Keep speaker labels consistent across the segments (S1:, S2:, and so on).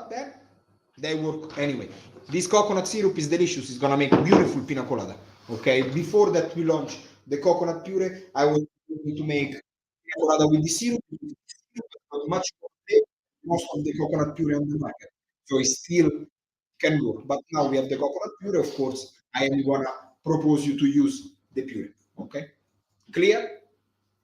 S1: then they work anyway. This coconut syrup is delicious. It's gonna make beautiful pina colada. Okay, before that we launch the coconut puree, I was going to make pina colada with the syrup, but much more than most of the coconut puree on the market. So it still can work. But now we have the coconut puree, of course, I am gonna propose you to use the puree. Okay, clear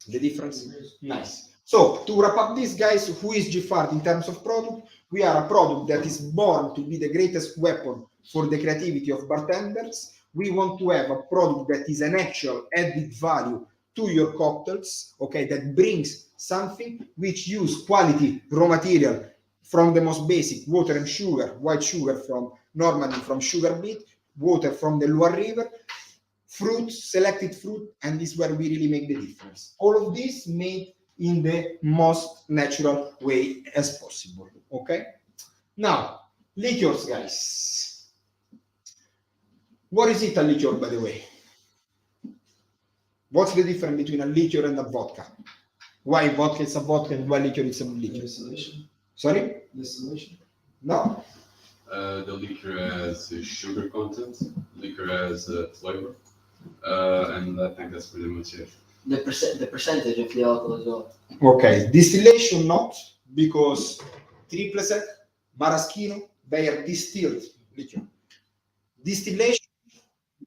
S1: the difference? Nice. So to wrap up this, guys, who is Giffard in terms of product? We are a product that is born to be the greatest weapon for the creativity of bartenders. We want to have a product that is an actual added value to your cocktails, okay, that brings something, which use quality raw material from the most basic, water and sugar, white sugar from normally from sugar beet, water from the Loire River, fruit, selected fruit, and this is where we really make the difference. All of this made in the most natural way as possible. Okay. Now, liqueurs, guys. What is it, a liqueur, by the way? What's the difference between a liqueur and a vodka? Why vodka is a vodka and why liqueur is a liqueur?
S2: Distillation.
S1: Sorry?
S2: Distillation.
S1: No.
S3: The liquor has sugar content, liquor has flavor, and I think that's pretty much it.
S2: The percentage of the alcohol as well.
S1: Okay, distillation not, because triple sec, maraschino, they are distilled liquor. Distillation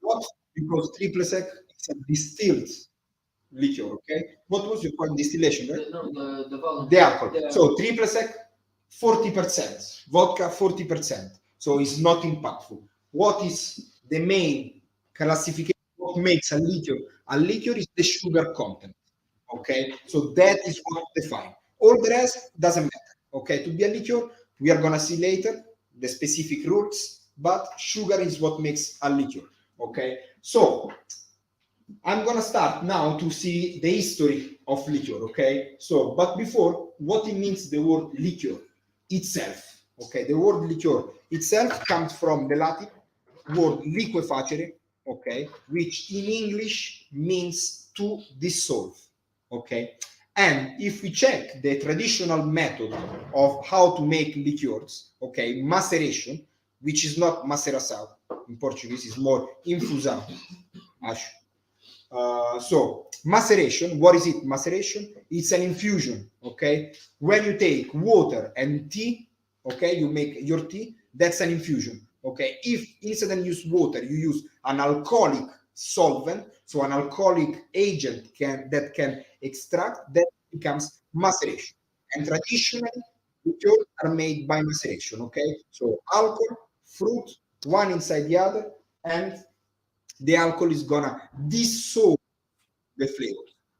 S1: not, because triple sec is a distilled liquor. Okay, what was your point? Distillation, right?
S2: No, the volume.
S1: The alcohol. So triple sec, 40%, vodka 40%. So it's not impactful. What is the main classification? What makes a liquor? A liquor is the sugar content. Okay, so that is what defines. All the rest doesn't matter. Okay, to be a liquor, we are gonna see later the specific rules, but sugar is what makes a liquor. Okay, so I'm gonna start now to see the history of liquor. Okay, so but before, what it means the word liquor itself. Okay, the word liquor itself comes from the Latin word liquefacere, okay, which in English means to dissolve. Okay, and if we check the traditional method of how to make liqueurs, okay, maceration, which is not maceração in Portuguese, is more infusão. So maceration, what is it? Maceration, it's an infusion. Okay, when you take water and tea, okay, you make your tea, that's an infusion. Okay, if instead of use water, you use an alcoholic solvent, so an alcoholic agent that can extract, that becomes maceration. And traditionally, liqueurs are made by maceration. Okay, so alcohol, fruit, one inside the other, and the alcohol is gonna dissolve the flavor.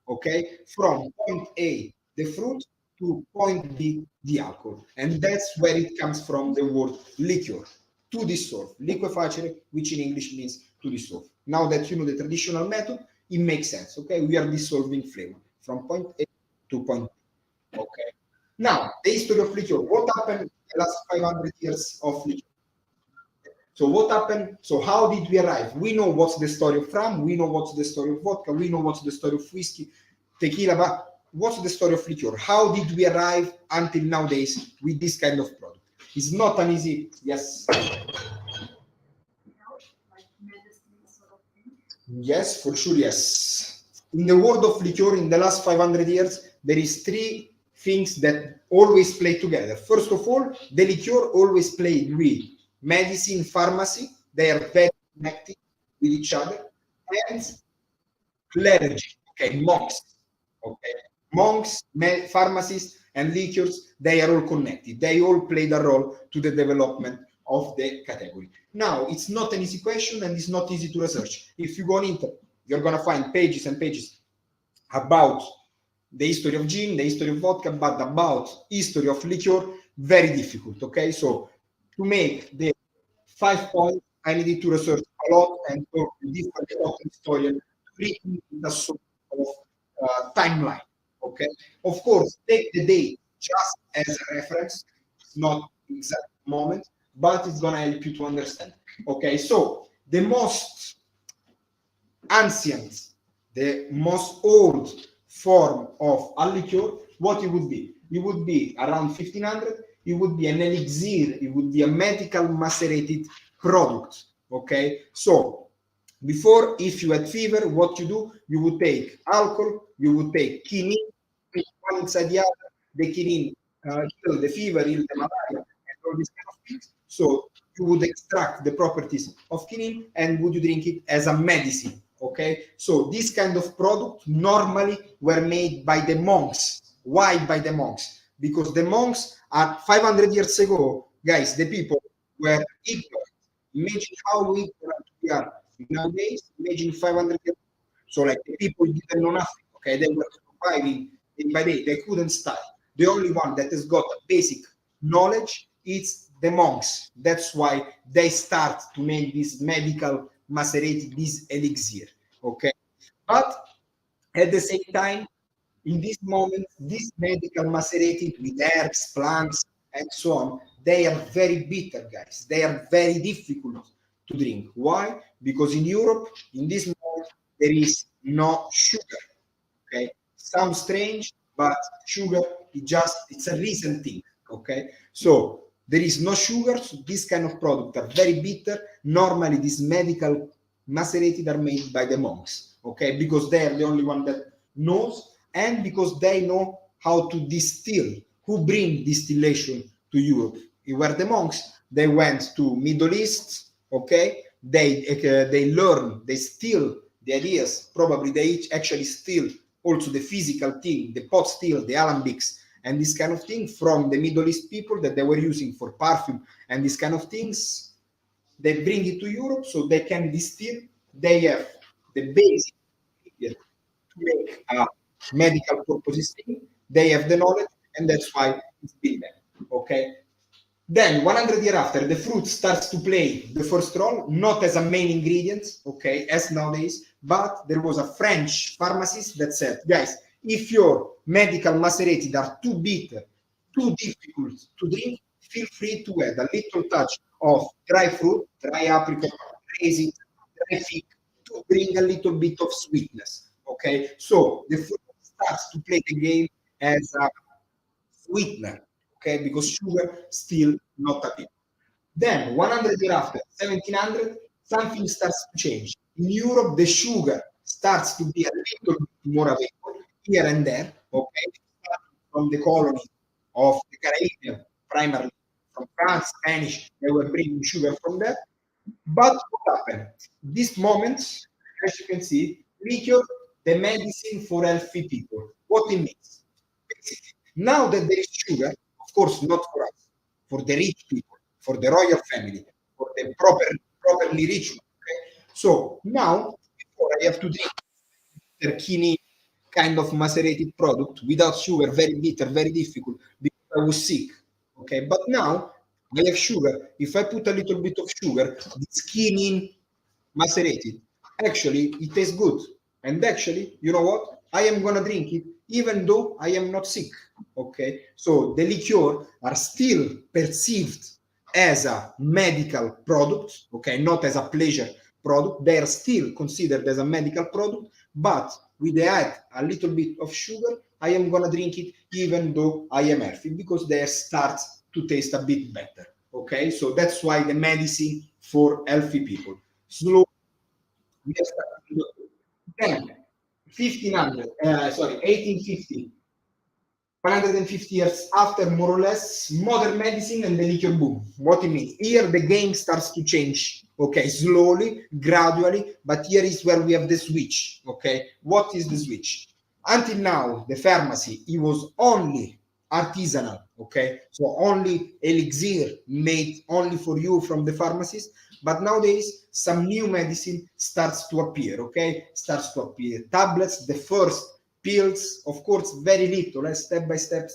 S1: Okay, from point A, the fruit, to point B, the alcohol, and that's where it comes from, the word liqueur, to dissolve, liquefacere, which in English means to dissolve. Now that you know the traditional method, it makes sense. Okay, we are dissolving flavor from point A to point B. Okay, now the history of liqueur. What happened in the last 500 years of liqueur? So what happened? So how did we arrive? We know what's the story of rum, we know what's the story of vodka, we know what's the story of whiskey, tequila, but what's the story of liqueur? How did we arrive until nowadays with this kind of product? It's not an easy, yes. Yes, for sure, yes. In the world of liqueur, in the last 500 years, there is three things that always play together. First of all, the liqueur always played with medicine, pharmacy, they are very connected with each other, and clergy, okay, monks, okay, monks, pharmacists, and liqueurs, they are all connected. They all played a role to the development of the category. Now, it's not an easy question, and it's not easy to research. If you go on internet, you're gonna find pages and pages about the history of gin, the history of vodka, but about history of liqueur, very difficult, okay? So to make the 5 points, I needed to research a lot and talk to different historians to read the sort of timeline. Okay, of course, take the date just as a reference, not exact moment, but it's gonna help you to understand. Okay, so the most ancient, the most old form of a liqueur, what it would be? It would be around 1500. it would be an elixir, it would be a medical macerated product. Okay, so before, if you had fever, what you do, you would take alcohol, you would take quinine, one inside the other, the quinine heal the fever, heal the malaria, and all these kind of things. So you would extract the properties of quinine and would you drink it as a medicine. Okay, so this kind of product normally were made by the monks. Why by the monks? Because the monks are 500 years ago, guys, the people were ignorant. Imagine how ignorant we are nowadays. Imagine 500 years ago. So like the people didn't know nothing. Okay, they were surviving day by day. They couldn't study. The only one that has got a basic knowledge is the monks. That's why they start to make this medical macerated, this elixir. Okay, but at the same time, in this moment, this medical macerated with herbs, plants, and so on, they are very bitter, guys. They are very difficult to drink. Why? Because in Europe, in this moment, there is no sugar. Okay, sounds strange, but sugar it's a recent thing. Okay, so there is no sugar, so this kind of product are very bitter. Normally, these medical macerated are made by the monks. Okay, because they are the only one that knows, and because they know how to distill. Who bring distillation to Europe? It were the monks. They went to Middle East. Okay, they learn, they steal the ideas. Probably they actually steal also the physical thing, the pot still, the alembics, and this kind of thing from the Middle East people that they were using for perfume and these kind of things. They bring it to Europe so they can distill. They have the basic to make a medical purposes thing. They have the knowledge, and that's why it's been there. Okay. Then 100 years after, the fruit starts to play the first role, not as a main ingredient, okay, as nowadays, but there was a French pharmacist that said, guys, if your medical macerated are too bitter, too difficult to drink, feel free to add a little touch of dry fruit, dry apricot, raisin, dry fig, to bring a little bit of sweetness, okay? So the fruit starts to play the game as a sweetener, okay, because sugar still not a bit. Then 100 years after, 1700, something starts to change. In Europe, the sugar starts to be a little bit more available here and there, okay, from the colonies of the Caribbean, primarily from France, Spanish, they were bringing sugar from there. But what happened? This moment, as you can see, liquor, the medicine for healthy people. What it means? Basically, now that there is sugar, of course, not for us, for the rich people, for the royal family, for the properly rich one. Okay? So now, before I have to drink Terchini kind of macerated product without sugar, very bitter, very difficult, because I was sick. Okay, but now I have sugar. If I put a little bit of sugar, this quinine macerated, actually it tastes good. And actually, you know what? I am gonna drink it even though I am not sick. Okay, so the liqueur are still perceived as a medical product, okay, not as a pleasure product. They are still considered as a medical product, but with the add a little bit of sugar, I am gonna drink it even though I am healthy because they start to taste a bit better. Okay, so that's why the medicine for healthy people. Slow. We have started. Then 1850, 150 years after, more or less, modern medicine and the liquor boom. What it means? Here the game starts to change. Okay, slowly, gradually, but here is where we have the switch. Okay, what is the switch? Until now, the pharmacy, it was only artisanal. Okay, so only elixir made only for you from the pharmacist. But nowadays, some new medicine starts to appear. Okay, starts to appear. Tablets, the first pills, of course, very little, step by step,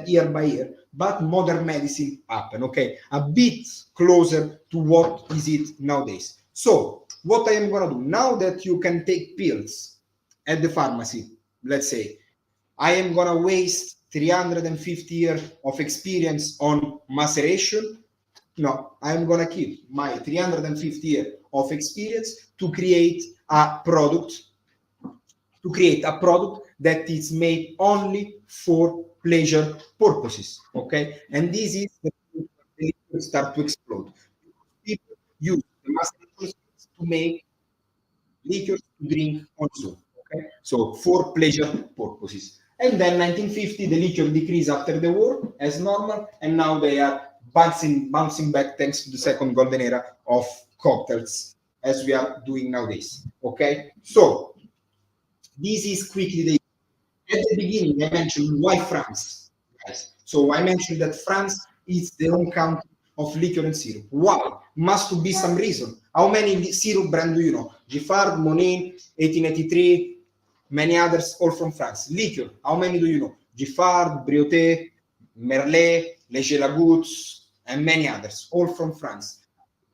S1: year by year. But modern medicine happen, okay, a bit closer to what is it nowadays. So what I am gonna do now that you can take pills at the pharmacy, let's say, I am gonna waste 350 years of experience on maceration. No, I'm gonna keep my 350 years of experience to create a product that is made only for pleasure purposes, okay? And this is the point where the start to explode. People use the macerations to make liquors to drink on its own, okay? So for pleasure purposes. And then 1950, the liquor decreased after the war as normal, and now they are bouncing back thanks to the second golden era of cocktails, as we are doing nowadays, okay? So this is quickly the. At the beginning, I mentioned why France, guys. So I mentioned that France is the home country of liquor and syrup. Why? Must be some reason. How many syrup brand do you know? Giffard, Monet, 1883, many others, all from France. Liquor, how many do you know? Giffard, Briotet, Merlet, Léger Lagoutte, and many others, all from France.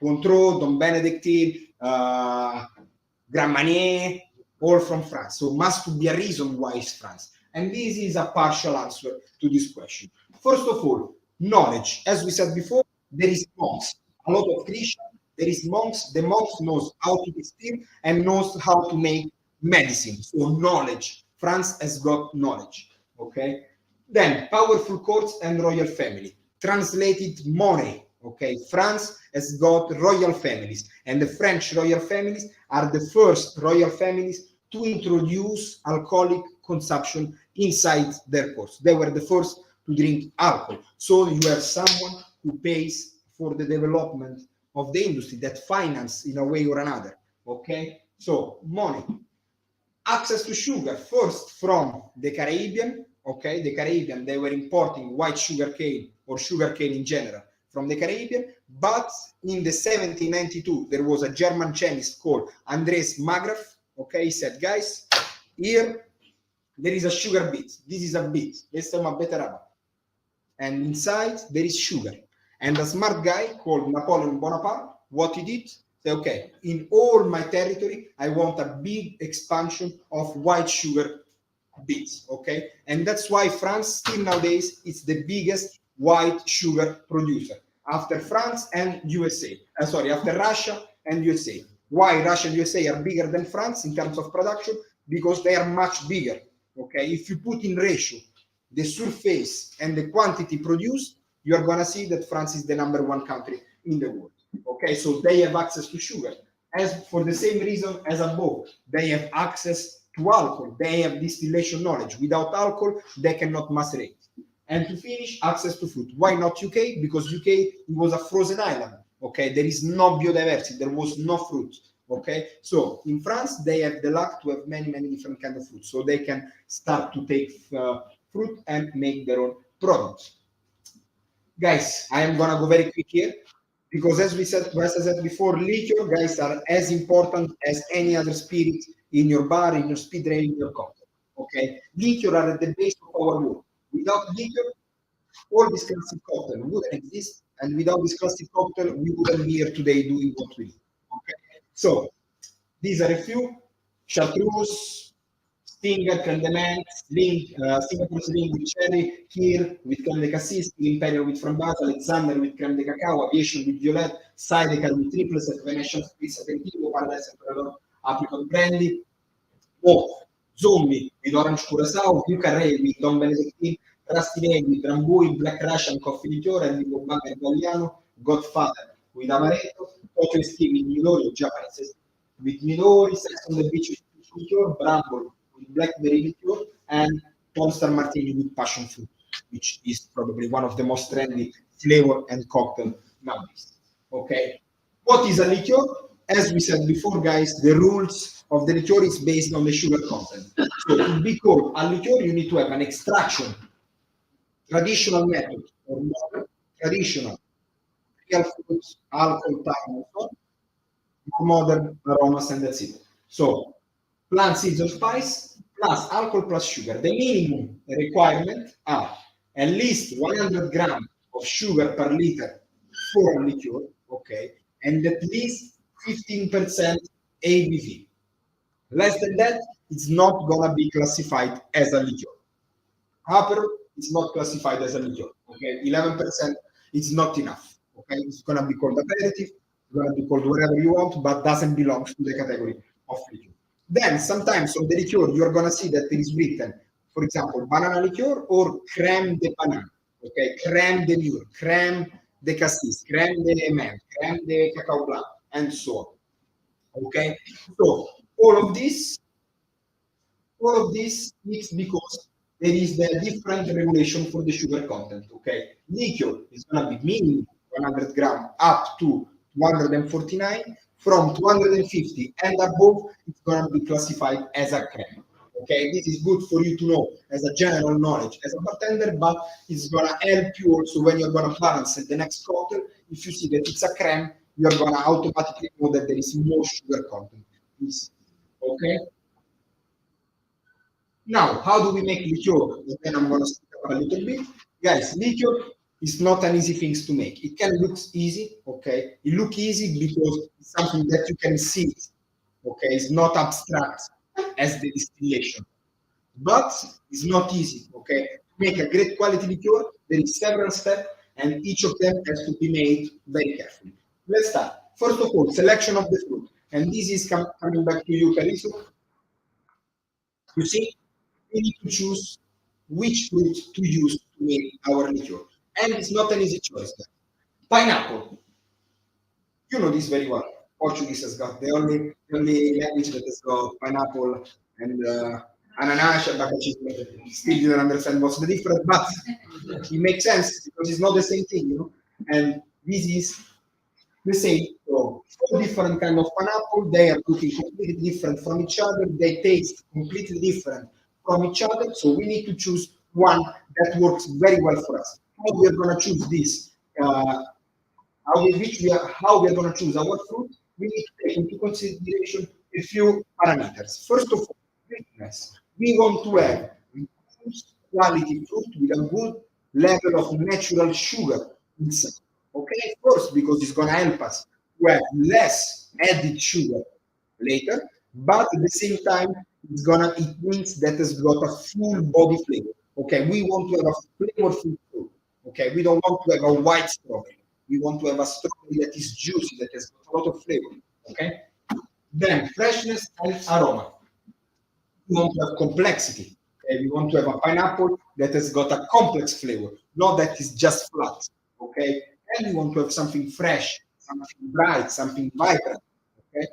S1: Cointreau, Dom Benedictine, Grand Marnier, all from France. So must be a reason why it's France. And this is a partial answer to this question. First of all, knowledge. As we said before, there is monks. A lot of Christians, there is monks. The monks knows how to distill and knows how to make medicine. So knowledge. France has got knowledge. Okay. Then powerful courts and royal family. Translated money. Okay, France has got royal families, and the French royal families are the first royal families to introduce alcoholic consumption inside their courts. They were the first to drink alcohol. So you have someone who pays for the development of the industry, that finance in a way or another. Okay, so money. Access to sugar, first from the Caribbean. Okay, the Caribbean, they were importing white sugar cane or sugar cane in general from the Caribbean, but in the 1792, there was a German chemist called Andres Magrath. Okay, he said, guys, here there is a sugar beet. This is a beet. Let's say uma beterraba. And inside there is sugar. And a smart guy called Napoleon Bonaparte, what he did, say, okay, in all my territory, I want a big expansion of white sugar beets. Okay, and that's why France still nowadays is the biggest white sugar producer after France and USA. After Russia and USA. Why Russia and USA are bigger than France in terms of production? Because they are much bigger. Okay, if you put in ratio the surface and the quantity produced, you are gonna see that France is the #1 country in the world. Okay, so they have access to sugar. As for the same reason as above, they have access to alcohol. They have distillation knowledge. Without alcohol, they cannot macerate. And to finish, access to fruit. Why not UK? Because UK was a frozen island. Okay, there is no biodiversity. There was no fruit. Okay, so in France, they have the luck to have many different kinds of fruit. So they can start to take fruit and make their own products. Guys, I am gonna go very quick here because as I said before, liquor, guys, are as important as any other spirit in your bar, in your speed rail, in your cocktail. Okay, liquor are at the base of our world. Without liquor, all this classic cocktail wouldn't exist, and without this classic cocktail, we wouldn't be here today doing what we do. Okay, so these are a few: chartreuse, Stinger, crème de menthe, Singapore sling with cherry, here with crème de cassis, Imperial with framboise, Alexander with crème de cacao, Aviation with violet, Sidecar with triplets, Venetian spritz aperitivo, Paradise Emperor apricot brandy, Zombie with orange curacao, Bucaré with Don Benedictine, Rastinelli with Drambuie, Black Russian coffee liqueur, and Bobanga Italiano, Godfather with Amaretto, Tokyo Ski with Midori, Japanese with Midori, Sex on the Beach with peach liqueur, Bramble with blackberry liqueur, and Tomstar Martini with passion fruit, which is probably one of the most trendy flavor and cocktail nowadays. Okay, what is a liqueur? As we said before, guys, the rules of the liqueur is based on the sugar content. So to be called a liqueur, you need to have an extraction, traditional method, or modern, traditional, real fruits, alcohol, time, and so on, modern aromas, and that's it. So plant seeds or spice plus alcohol plus sugar. The minimum requirement are at least 100 grams of sugar per liter for a liqueur, okay, and at least 15% ABV. Less than that, it's not gonna be classified as a liqueur. Upper, it's not classified as a liqueur. Okay, 11%, it's not enough. Okay, it's gonna be called aperitif, it's gonna be called whatever you want, but doesn't belong to the category of liqueur. Then sometimes on the liqueur, you're gonna see that it is written, for example, banana liqueur or crème de banane, okay, crème de mûre, crème de cassis, crème de menthe, crème de cacao blanc, and so on. Okay, so all of this is because there is the different regulation for the sugar content. Okay, liquor is gonna be minimum 100 gram up to 249. From 250 and above, it's gonna be classified as a crème. Okay, this is good for you to know as a general knowledge as a bartender, but it's gonna help you also when you're gonna balance the next cocktail. If you see that it's a crème, you're gonna automatically know that there is more sugar content. Okay. Now, how do we make liqueur? And then I'm gonna speak about a little bit, guys. Liqueur is not an easy thing to make. It can look easy, okay? It looks easy because it's something that you can see, okay? It's not abstract as the distillation, but it's not easy, okay? To make a great quality liqueur, there is several steps, and each of them has to be made very carefully. Let's start. First of all, selection of the fruit, and this is coming back to you, Cariso. You see, we need to choose which fruit to use to make our liqueur. And it's not an easy choice. Pineapple. You know this very well. Portuguese has got the only language that has got pineapple and ananas, abacaxi. Still didn't understand what's the difference, but it makes sense because it's not the same thing, you know. And this is the same. So 4 different kind of pineapple. They are looking completely different from each other. They taste completely different from each other. So we need to choose one that works very well for us. How we are going to choose this? How we are going to choose our fruit? We need to take into consideration a few parameters. First of all, sweetness. We want to have quality fruit with a good level of natural sugar inside. Okay, first because it's going to help us to have less added sugar later, but at the same time, it means that it's got a full body flavor. Okay, we want to have a flavorful fruit. Okay, we don't want to have a white strawberry. We want to have a strawberry that is juicy, that has got a lot of flavor. Okay, then freshness and aroma. We want to have complexity. Okay, we want to have a pineapple that has got a complex flavor, not that is just flat. Okay, and we want to have something fresh, something bright, something vibrant. Okay,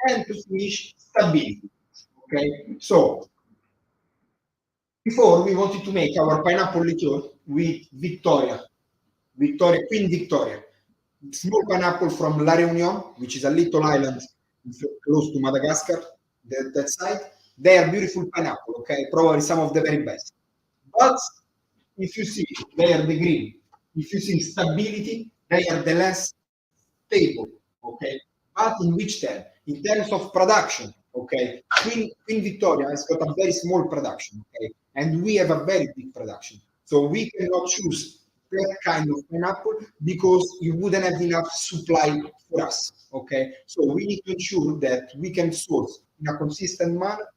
S1: and to finish, stability. Okay, so before we wanted to make our pineapple liqueur with Queen Victoria, small pineapple from La Réunion, which is a little island close to Madagascar, that side. They are beautiful pineapple, okay, probably some of the very best. But if you see, they are the green. If you see stability, they are the less stable, okay. But in which term? In terms of production, okay. Queen Victoria has got a very small production, okay, and we have a very big production. So we cannot choose that kind of pineapple because you wouldn't have enough supply for us. Okay, so we need to ensure that we can source in a consistent manner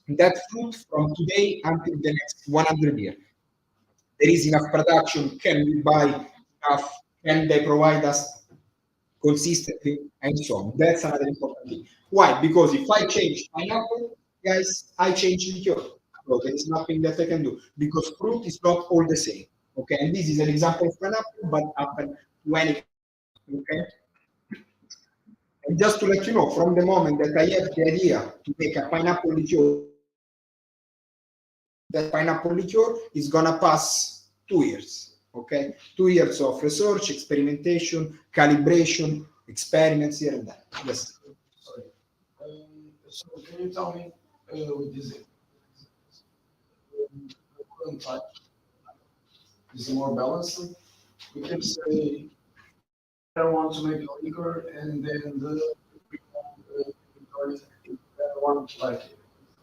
S1: that fruit from today until the next 100 years. There is enough production. Can we buy enough? Can they provide us consistently and so on? That's another important thing. Why? Because if I change pineapple, guys, I change liqueur. So there is nothing that I can do because fruit is not all the same. Okay, and this is an example of pineapple, but happen to any. Okay, and just to let you know, from the moment that I have the idea to make a pineapple liqueur, that pineapple liqueur is gonna pass 2 years. Okay, 2 years of research, experimentation, calibration, experiments here and there. Yes.
S4: Sorry. So can you tell me with this current type is more balanced? We can say I want to make a liquor, and then the I want like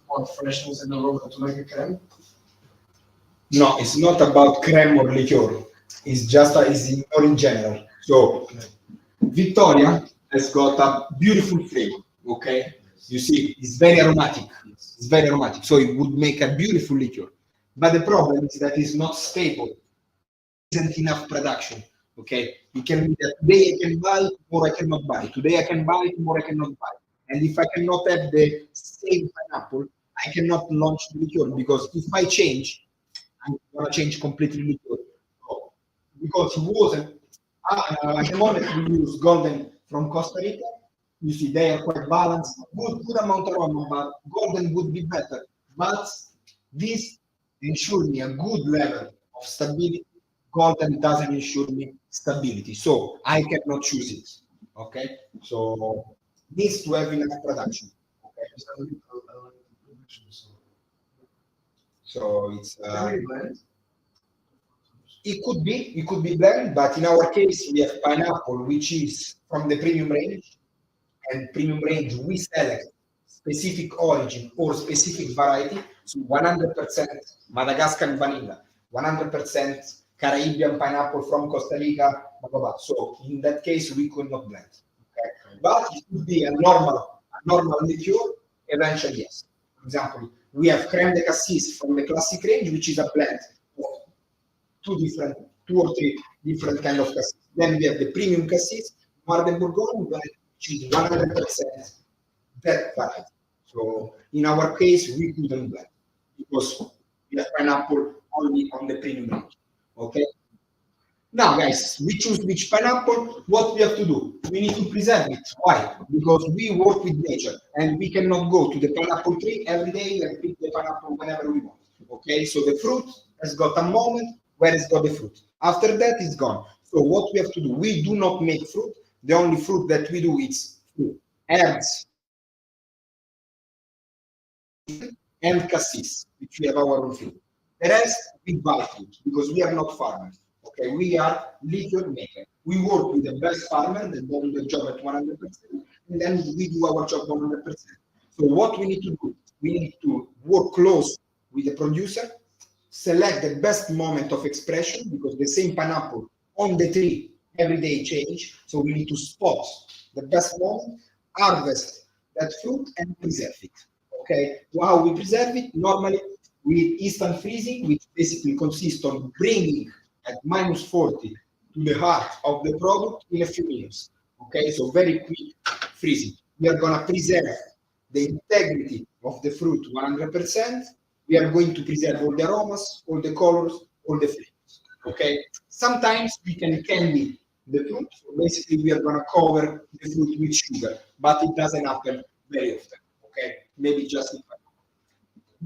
S4: more freshness and aroma to make a crème.
S1: No, it's not about crème or liqueur. It's just it's more in general. So Victoria has got a beautiful flavor. Okay, you see, it's very aromatic. It's very aromatic. So it would make a beautiful liqueur. But the problem is that it's not stable. There isn't enough production. Okay, it can be that today I can buy, tomorrow I cannot buy. Today I can buy, tomorrow I cannot buy. And if I cannot have the same pineapple, I cannot launch the liqueur, because if I change, I'm gonna change completely liqueur. So, because it wasn't, at the moment we use golden from Costa Rica. You see, they are quite balanced, good amount of aroma, but golden would be better. But this ensures me a good level of stability. Golden doesn't ensure me stability, so I cannot choose it. Okay, so needs to have enough production. Okay, so it's it could be blend, but in our case we have pineapple, which is from the premium range, and premium range we select specific origin or specific variety, so 100% Madagascar vanilla, 100% Caribbean pineapple from Costa Rica, blah, blah, blah. So in that case we could not blend. Okay? But it could be a normal liqueur, eventually yes. For example, we have creme de cassis from the classic range, which is a blend of two or three different kind of cassis. Then we have the premium cassis, Marden Bourgogne, which is 100% that variety. So in our case, we couldn't blend because we have pineapple only on the premium range. Okay. Now, guys, we choose which pineapple. What we have to do? We need to preserve it. Why? Because we work with nature, and we cannot go to the pineapple tree every day and pick the pineapple whenever we want. Okay. So the fruit has got a moment where it's got the fruit. After that, it's gone. So what we have to do? We do not make fruit. The only fruit that we do is fruit, herbs, and cassis, which we have our own fruit. The rest, we buy fruit because we are not farmers. Okay, we are liquor maker. We work with the best farmer that does the job at 100%, and then we do our job 100%. So what we need to do? We need to work close with the producer, select the best moment of expression, because the same pineapple on the tree every day change. So we need to spot the best moment, harvest that fruit, and preserve it. Okay, how we preserve it? Normally with instant freezing, which basically consists of bringing at -40 to the heart of the product in a few minutes. Okay, so very quick freezing. We are going to preserve the integrity of the fruit 100%. We are going to preserve all the aromas, all the colors, all the flavors. Okay, sometimes we can candy the fruit. So basically, we are going to cover the fruit with sugar, but it doesn't happen very often. Okay, maybe just in pineapple.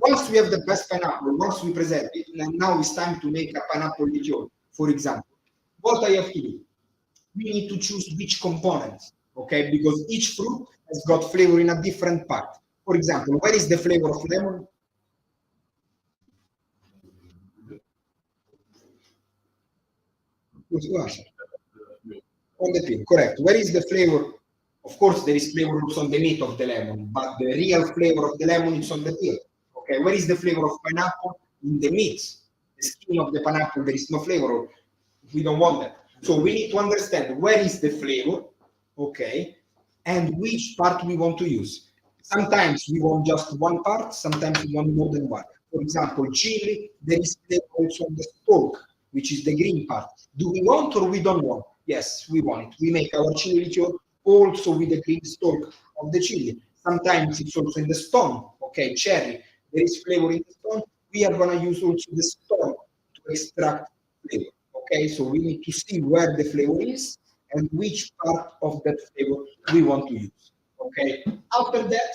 S1: Once we have the best pineapple, once we present it, and now it's time to make a pineapple liqueur, for example, what I have to do? We need to choose which components, okay? Because each fruit has got flavor in a different part. For example, where is the flavor of lemon? On the peel, correct. Where is the flavor? Of course, there is flavor also on the meat of the lemon, but the real flavor of the lemon is on the peel. Okay, where is the flavor of pineapple? In the meat. The skin of the pineapple, there is no flavor. We don't want that. So we need to understand where is the flavor, okay, and which part we want to use. Sometimes we want just one part, sometimes we want more than one. For example, chili, there is flavor also on the stalk, which is the green part. Do we want or we don't want? Yes, we want it. We make our chili liqueur also with the green stalk of the chili. Sometimes it's also in the stone, okay, cherry. There is flavor in the stone. We are going to use also the stone to extract flavor. Okay, so we need to see where the flavor is and which part of that flavor we want to use. Okay, after that,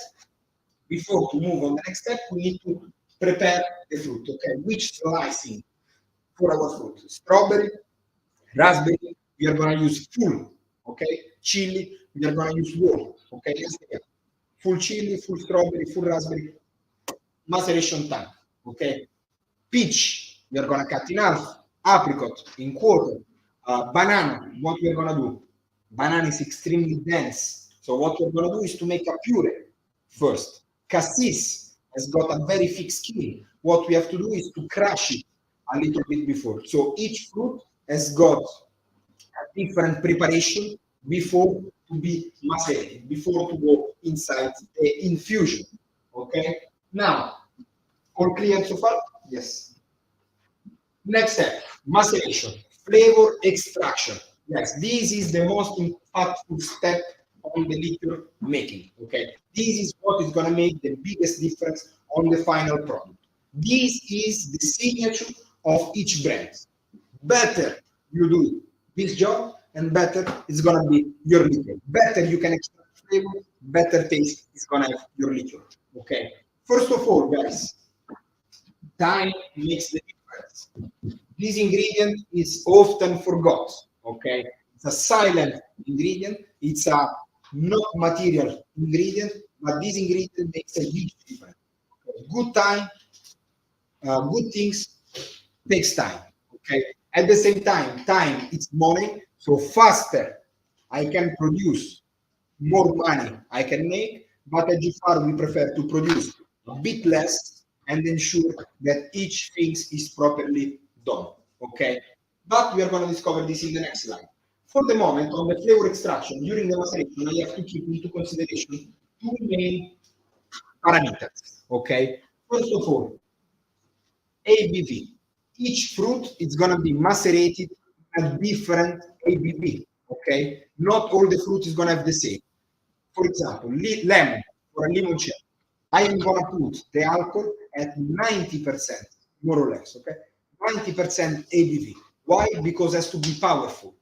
S1: before to move on the next step, we need to prepare the fruit. Okay, which slicing for our fruit? Strawberry, raspberry, we are going to use full. Okay, chili, we are going to use whole. Okay, full chili, full strawberry, full raspberry. Maceration time. Okay, peach, we are going to cut in half. Apricot in quarter. Banana, what we are going to do? Banana is extremely dense. So what we're going to do is to make a puree first. Cassis has got a very thick skin. What we have to do is to crush it a little bit before. So each fruit has got a different preparation before to be macerated, before to go inside the infusion. Okay? Now, all clear so far? Yes. Next step, maceration, flavor extraction. Yes, this is the most impactful step on the liquor making. Okay, this is what is going to make the biggest difference on the final product. This is the signature of each brand. Better you do this job, and better it's going to be your liquor. Better you can extract flavor, better taste is going to have your liquor. Okay, first of all, guys, time makes the difference. This ingredient is often forgot. Okay, it's a silent ingredient. It's a not material ingredient, but this ingredient makes a huge difference. Good time, good things takes time. Okay, at the same time, time is money. So faster I can produce, more money I can make. But at Giffard, we prefer to produce a bit less and ensure that each thing is properly done. Okay, but we are going to discover this in the next slide. For the moment, on the flavor extraction during the maceration, I have to keep into consideration two main parameters. Okay, first of all, ABV. Each fruit is going to be macerated at different ABV. Okay, not all the fruit is going to have the same. For example, lemon or a limoncello, I am going to put the alcohol at 90%, more or less. Okay, 90% ABV. Why? Because it has to be powerful.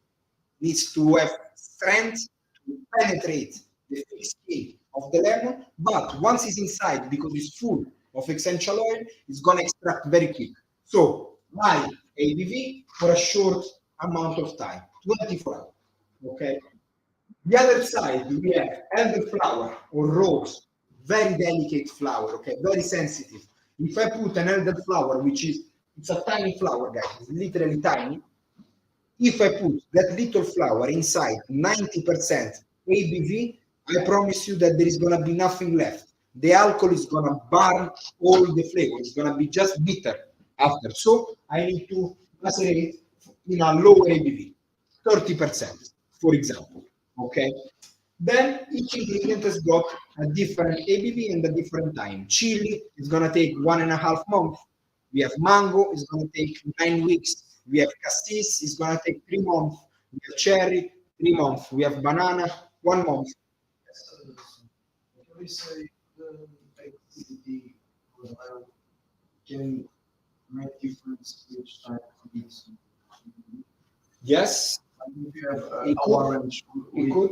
S1: Needs to have strength to penetrate the thick skin of the lemon, but once it's inside, because it's full of essential oil, it's going to extract very quick. So high ABV for a short amount of time, 24 hours. Okay. The other side, we have elderflower or rose, very delicate flower. Okay, very sensitive. If I put an elderflower, which is it's a tiny flower, guys, it's literally tiny. If I put that little flower inside 90% ABV, I promise you that there is going to be nothing left. The alcohol is going to burn all the flavor. It's going to be just bitter after. So I need to macerate in a lower ABV, 30%, for example. Okay. Then each ingredient has got a different ABV and a different time. Chili is going to take 1.5 months. We have mango, it's going to take 9 weeks. We have cassis, it's going to take 3 months. We have cherry, 3 months. We have banana, 1 month.
S4: Can we say the acidity can make difference each time?
S1: Yes.
S4: If you have
S1: It could.
S4: orange,
S1: It could.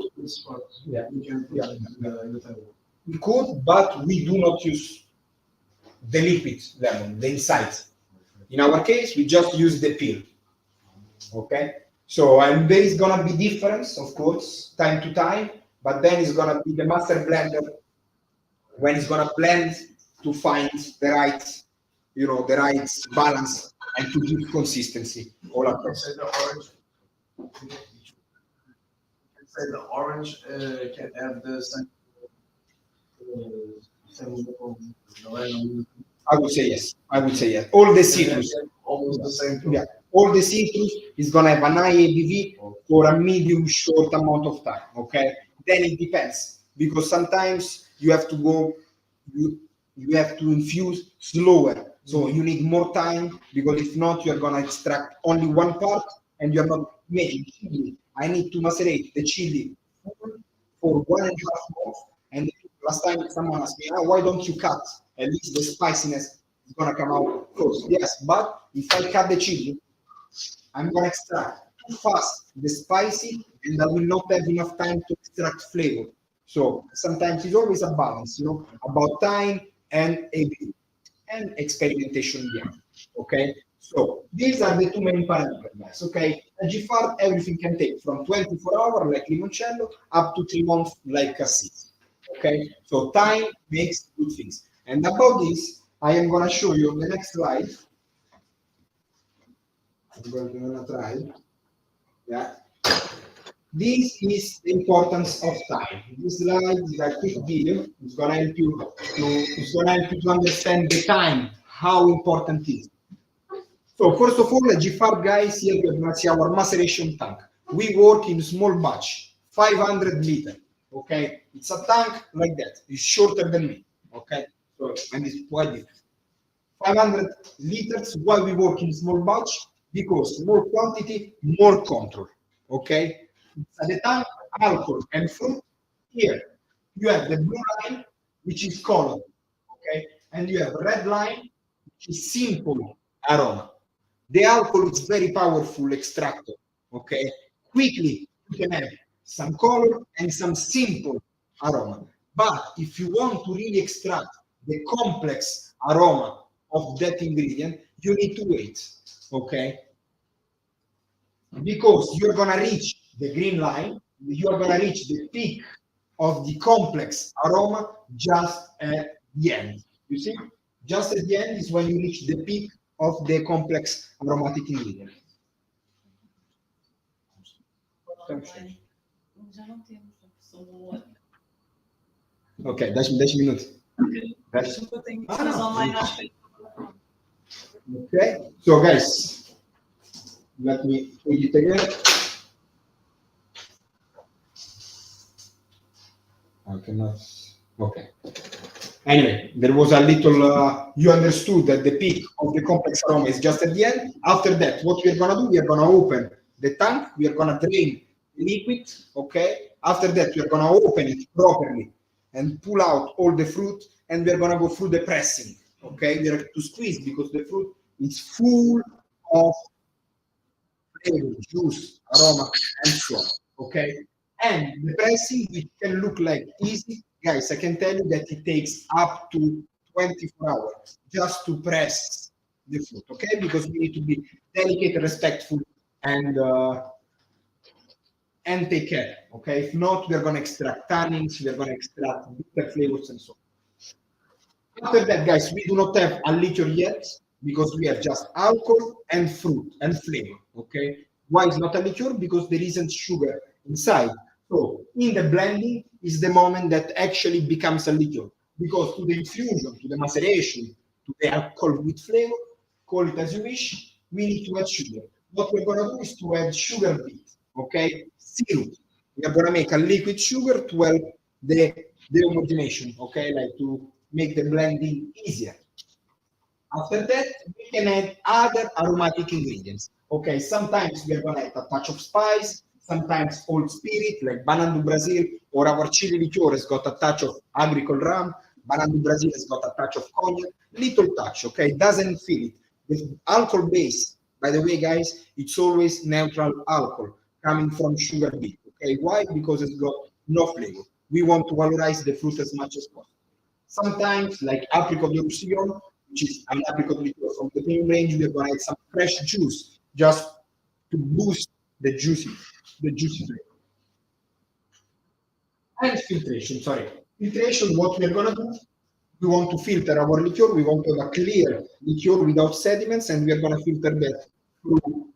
S4: Yeah. You can put it in the table.
S1: We could, but we do not use the liquid lemon, the inside. In our case, we just use the peel. Okay? So, and there is going to be difference, of course, time to time, but then it's going to be the master blender when it's going to blend to find the right, the right balance and to give consistency all across.
S4: Say the orange. Say the orange can have the same.
S1: I would say yes. I would say yes. All the citrus,
S4: Almost the same.
S1: yeah, all the citrus is gonna have an high ABV for a medium short amount of time. Okay, then it depends because sometimes you have to go, you have to infuse slower, so you need more time because if not, you are gonna extract only one part and you are not making chili. I need to macerate the chili for 1.5 months. And last time someone asked me, why don't you cut? At least the spiciness is gonna come out close. Yes, but if I cut the chili, I'm gonna extract too fast the spicy, and I will not have enough time to extract flavor. So sometimes it's always a balance, about time and ABV and experimentation behind. Okay, so these are the two main parameters, guys. Okay, at Giffard, everything can take from 24 hours like limoncello up to 3 months like cassis. Okay, so time makes good things. And about this, I am going to show you on the next slide. I'm going to try. Yeah. This is the importance of time. This slide is a quick video. It's going to help you to understand the time, how important it is. So first of all, at Giffard, guys, here we can see our maceration tank. We work in small batch, 500 liter. Okay, it's a tank like that. It's shorter than me. Okay, so and it's quite different. 500 liters. Why we work in small batch? Because more quantity, more control. Okay, at the tank, alcohol and fruit Here you have the blue line, which is color, okay, and you have red line, which is simple aroma. The alcohol is very powerful extractor, okay. Quickly you can have some color and some simple aroma. But if you want to really extract the complex aroma of that ingredient, you need to wait, okay? Because you're gonna reach the green line, you're gonna reach the peak of the complex aroma just at the end. You see? Just at the end is when you reach the peak of the complex aromatic ingredient. Ok, 10 minuti. Okay, so guys, let me put it again. I cannot. Okay. Anyway, there was a little. You understood that the peak of the complex aroma is just at the end. After that, what we are gonna do? We are gonna open the tank. We are gonna drain the liquid. Okay. After that, we are gonna open it properly and pull out all the fruit, and we are gonna go through the pressing. Okay. We have to squeeze because the fruit is full of flavor, juice, aroma, and so on. Okay. And the pressing, it can look like easy. Guys, I can tell you that it takes up to 24 hours just to press the fruit, okay? Because we need to be delicate, respectful, and take care, okay? If not, we are going to extract tannins, we are going to extract bitter flavors, and so on. After that, guys, we do not have a liquor yet because we have just alcohol and fruit and flavor, okay? Why is not a liqueur? Because there isn't sugar inside. So in the blending is the moment that actually becomes a liqueur, because to the infusion, to the maceration, to the alcohol with flavor, call it as you wish, we need to add sugar. What we're going to do is to add sugar beet, okay? Syrup. We are going to make a liquid sugar to help the homogenation, okay? Like to make the blending easier. After that, we can add other aromatic ingredients. Okay, sometimes we are going to add a touch of spice, sometimes old spirit like Banana do Brazil, or our chili liqueur has got a touch of agricole rum. Banana do Brazil has got a touch of cognac, little touch, okay? Doesn't feel it. The alcohol base, by the way, guys, it's always neutral alcohol coming from sugar beet, okay? Why? Because it's got no flavor. We want to valorize the fruit as much as possible. Sometimes, like apricot de Roussillon, which is an apricot liqueur from the premium range, we are going to add some fresh juice just to boost the juicy flavor. And filtration, Filtration, what we are going to do, we want to filter our liqueur, we want to have a clear liqueur without sediments, and we are going to filter that through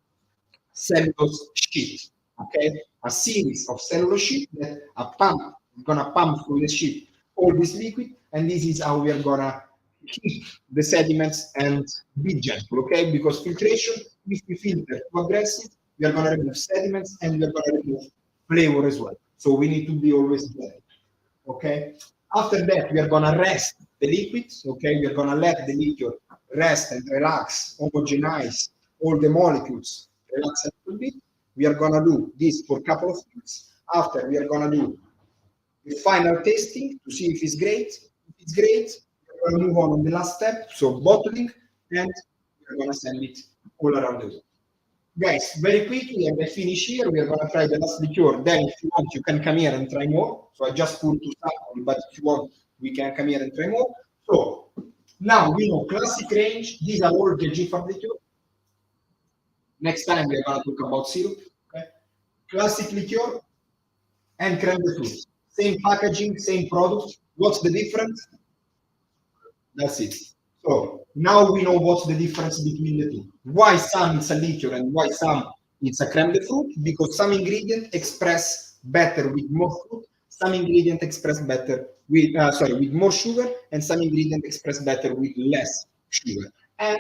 S1: cellulose sheet, okay? A series of cellulose sheet that a pump is going to pump through the sheet all this liquid, and this is how we are going to keep the sediments and be gentle, okay? Because filtration, if we filter too aggressive, we are going to remove sediments and we are going to remove flavor as well. So we need to be always gentle, okay? After that, we are going to rest the liquids, okay? We are going to let the liquid rest and relax, homogenize all the molecules, relax a little bit. We are going to do this for a couple of minutes. After, we are going to do the final tasting to see if it's great. If it's great, we're going to move on the last step, so bottling, and we're going to send it all around the world. Guys, very quickly, and I finish here. We are going to try the last liqueur. Then, if you want, you can come here and try more. So I just put 2 samples, but if you want, we can come here and try more. So now we know classic range. These are all the Giffard liqueur. Next time we are going to talk about syrup. Okay? Classic liqueur and crème de fruit. Same packaging, same product. What's the difference? That's it. So now we know what's the difference between the two. Why some it's a liqueur and why some it's a crème de fruit? Because some ingredients express better with more fruit, some ingredients express better with with more sugar, and some ingredients express better with less sugar. And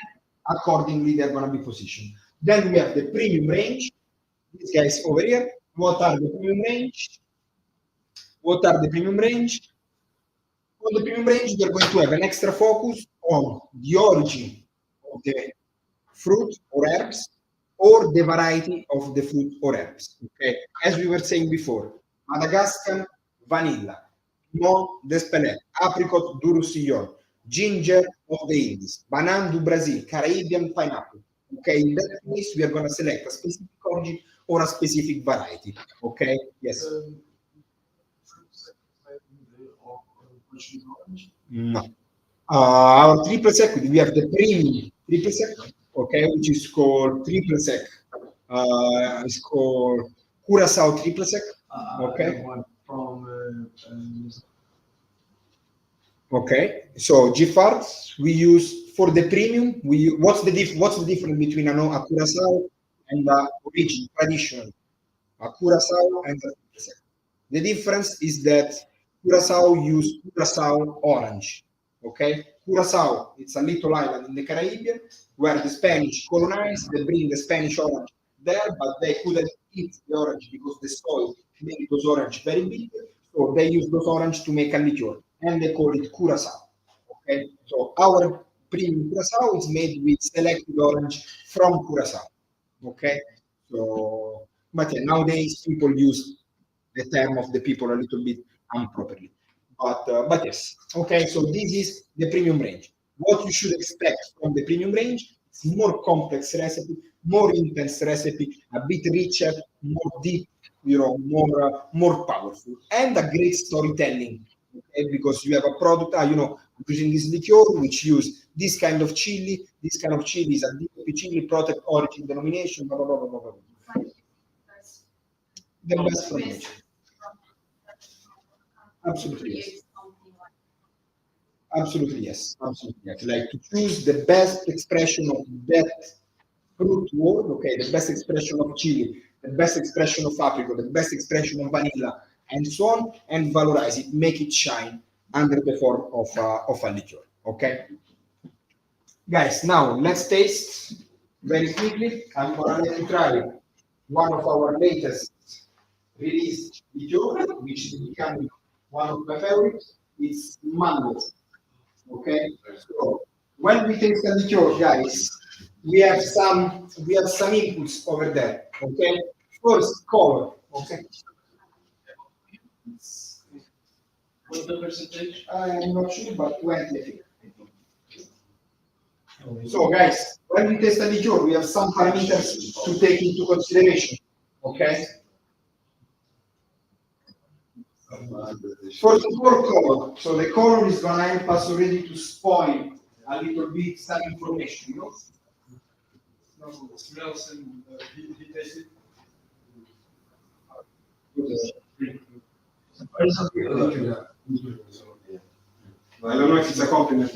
S1: accordingly, they're going to be positioned. Then we have the premium range. These guys over here. What are the premium range? What are the premium range? On the premium range, we are going to have an extra focus on the origin of the fruit or herbs, or the variety of the fruit or herbs. Okay, as we were saying before, Madagascar vanilla, limon d'Espelette, apricot du Roussillon, ginger of the Indies, banana du Brazil, Caribbean pineapple. Okay, in that case, we are going to select a specific origin or a specific variety. Okay, yes. No. Our triple sec, we have the premium triple sec, okay, which is called triple sec. It's called Curacao triple sec. Okay.
S4: One from
S1: Okay. So Giffard we use for the premium. What's the difference between a Curacao and a origin traditional? A Curacao and a triple sec. The difference is that Curacao use Curacao orange. Okay, Curacao, it's a little island in the Caribbean where the Spanish colonized. They bring the Spanish orange there, but they couldn't eat the orange because the soil made those orange very big. So they use those orange to make a liqueur, and they call it Curacao. Okay, so our premium Curacao is made with selected orange from Curacao. Okay, so but yeah, nowadays people use the term of the people a little bit improperly. But yes, okay, so this is the premium range. What you should expect from the premium range is more complex recipe, more intense recipe, a bit richer, more deep, more powerful, and a great storytelling. Okay, because you have a product, using this liqueur which use this kind of chili. This kind of chili is a DOP chili, protect origin denomination, blah blah blah blah blah. The best from nature. Absolutely yes. Absolutely yes. Absolutely yes. Like to choose the best expression of that fruit word, okay, the best expression of chili, the best expression of apricot, the best expression of vanilla, and so on, and valorize it, make it shine under the form of a liqueur. Okay, guys. Now let's taste very quickly. I'm gonna let you try one of our latest released liqueur, which is becoming one of my favorites. It's mango. Okay, so when we taste the liqueur, guys, we have some inputs over there. Okay, first color. Okay,
S2: What's the percentage?
S1: I'm not sure, but 20. I think. So, guys, when we taste the liqueur, we have some parameters to take into consideration. Okay. First of all, color. So the color is gonna help us already to spoil a little bit some information,
S4: smells and he tastes it.
S1: I don't know if it's a compliment.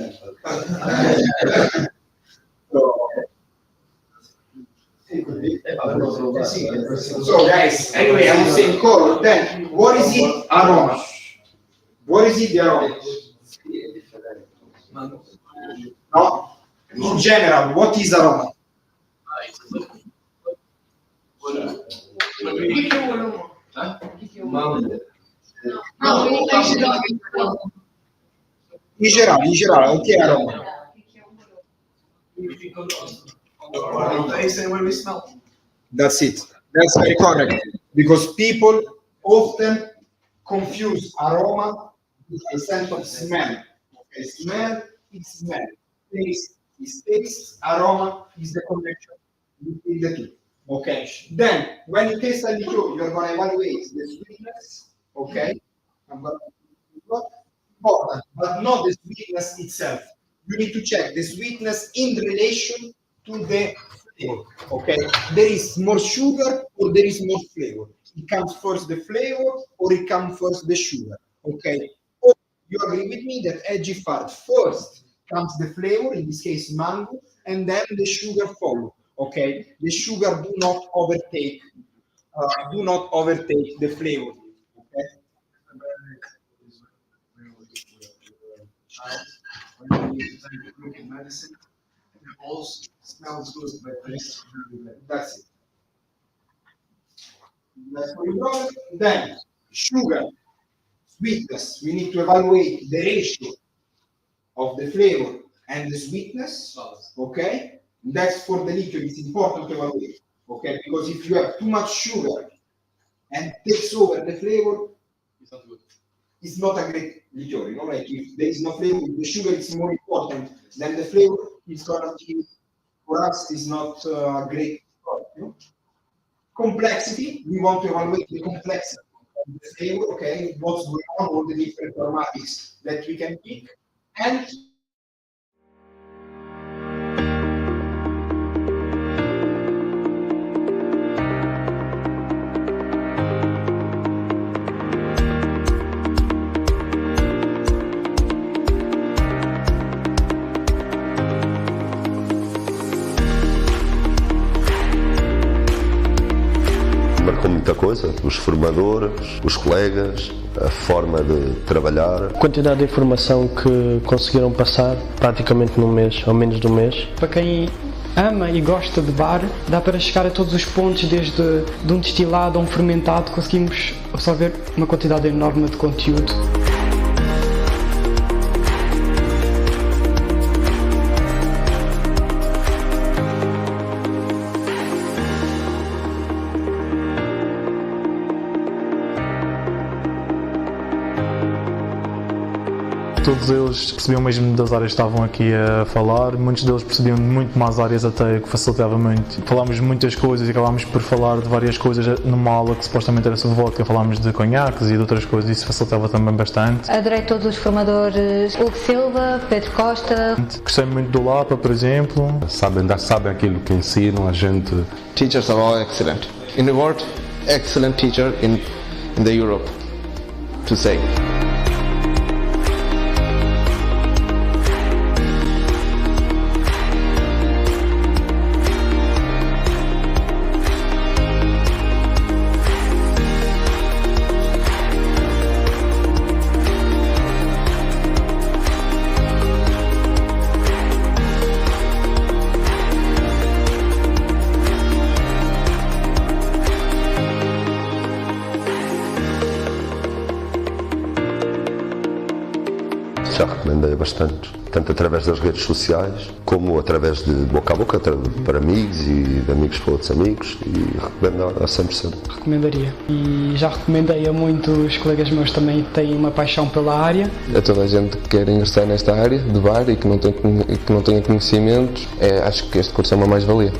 S1: So guys, anyway, I'm saying color. Then, what is it? Aroma. What is it? The aroma? No. In general, what is aroma? In general, okay, aroma.
S4: When we smell.
S1: That's it. That's very correct. Because people often confuse aroma with a sense of smell. Okay, smell is smell. Taste is taste. Aroma is the connection between the two. Okay. Then, when you taste a liqueur, you're going to evaluate the sweetness. Okay. Important, but not the sweetness itself. You need to check the sweetness in relation to the flavor. Okay, there is more sugar or there is more flavor. It comes first the flavor or it comes first the sugar. Okay, or you agree with me that at Giffard first comes the flavor, in this case mango, and then the sugar follow. Okay, the sugar do not overtake the flavor. Okay.
S4: When you take medicine, it also smells good, but tastes really bad.
S1: That's it. That's what you got. Then sugar, sweetness. We need to evaluate the ratio of the flavor and the sweetness. Okay, that's for the liquor. It's important to evaluate. Okay, because if you have too much sugar and takes over the flavor, it's not a great liqueur. You know, like if there is no flavor, the sugar is more important than the flavor. It's gonna be, for us, is not a great product. You know? Complexity. We want to evaluate the complexity of the flavor. Okay, what's going on, all the different aromatics that we can pick, and
S5: marcou muita coisa, os formadores, os colegas, a forma de trabalhar.
S6: A quantidade de informação que conseguiram passar praticamente num mês, ou menos de um mês.
S7: Para quem ama e gosta de bar, dá para chegar a todos os pontos, desde de um destilado a um fermentado, conseguimos absorver uma quantidade enorme de conteúdo.
S8: Todos eles percebiam mesmo das áreas que estavam aqui a falar, muitos deles percebiam muito mais áreas até, que facilitava muito. Falámos de muitas coisas e acabámos por falar de várias coisas numa aula que supostamente era sobre vodka, falámos de conhaques e de outras coisas, isso facilitava também bastante.
S9: Adorei todos os formadores, Hugo Silva, Pedro Costa.
S8: Gostei muito do Lapa, por exemplo.
S10: Sabem aquilo que ensinam, a gente...
S11: Teachers are all excellent. In the world, excellent teacher in the Europe, to say.
S5: Já recomendei bastante, tanto através das redes sociais, como através de boca a boca, para amigos e de amigos para outros amigos, e recomendo a 100%.
S7: Recomendaria. E já recomendei a muitos colegas meus também que têm uma paixão pela área.
S11: A toda a gente que quer ingressar nesta área de bar e que não tenha conhecimentos, acho que este curso é uma mais-valia.